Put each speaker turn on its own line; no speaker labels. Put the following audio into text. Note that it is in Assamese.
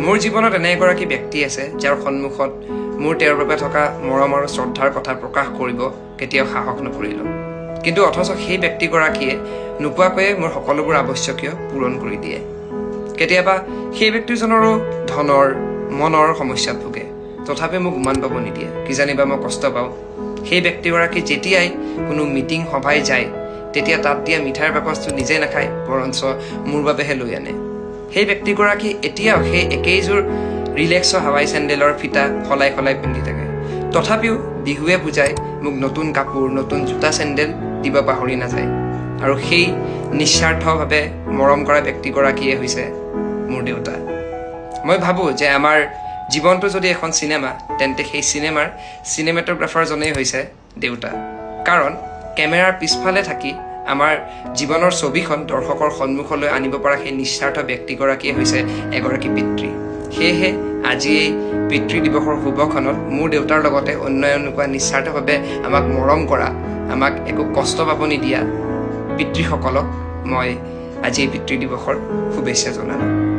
মোৰ জীৱনত এনে এগৰাকী ব্যক্তি আছে যাৰ সন্মুখত মোৰ তেওঁৰ বাবে থকা মৰম আৰু শ্ৰদ্ধাৰ কথা প্ৰকাশ কৰিব কেতিয়াও সাহস নকৰিলোঁ। কিন্তু অথচ সেই ব্যক্তিগৰাকীয়ে নোকোৱাকৈয়ে মোৰ সকলোবোৰ আৱশ্যকীয় পূৰণ কৰি দিয়ে। কেতিয়াবা সেই ব্যক্তিজনৰো ধনৰ মনৰ সমস্যাত ভোগে, তথাপি মোক উমান পাব নিদিয়ে। কিজানিবা মই কষ্ট পাওঁ। সেই ব্যক্তিগৰাকী যেতিয়াই কোনো মিটিং সভাই যায় তেতিয়া তাত দিয়া মিঠাইৰ বাকচটো নিজে নাখায়, বৰঞ্চ মোৰ বাবেহে লৈ আনে। সেই ব্যক্তিগৰাকী এতিয়াও সেই একেইযোৰ ৰিলেক্সৰ হাৱাই চেণ্ডেলৰ ফিটা সলাই সলাই পিন্ধি থাকে। তথাপিও বিহুৱে পূজাই মোক নতুন কাপোৰ নতুন জোতা চেণ্ডেল দিব পাহৰি নাযায়। আৰু সেই নিস্বাৰ্থভাৱে মৰম কৰা ব্যক্তিগৰাকীয়ে হৈছে মোৰ দেউতা। মই ভাবোঁ যে আমাৰ জীৱনটো যদি এখন চিনেমা, তেন্তে সেই চিনেমাৰ চিনেমেটোগ্ৰাফাৰজনেই হৈছে দেউতা। কাৰণ কেমেৰাৰ পিছফালে থাকি আমাৰ জীৱনৰ ছবিখন দৰ্শকৰ সন্মুখলৈ আনিব পৰা সেই নিস্বাৰ্থ ব্যক্তিগৰাকীয়ে হৈছে এগৰাকী পিতৃ। সেয়েহে আজি এই পিতৃ দিৱসৰ শুভক্ষণত মোৰ দেউতাৰ লগতে অন্য এনেকুৱা নিস্বাৰ্থভাৱে আমাক মৰম কৰা, আমাক একো কষ্ট পাব নিদিয়া পিতৃসকলক মই আজি এই পিতৃ দিৱসৰ শুভেচ্ছা জনালোঁ।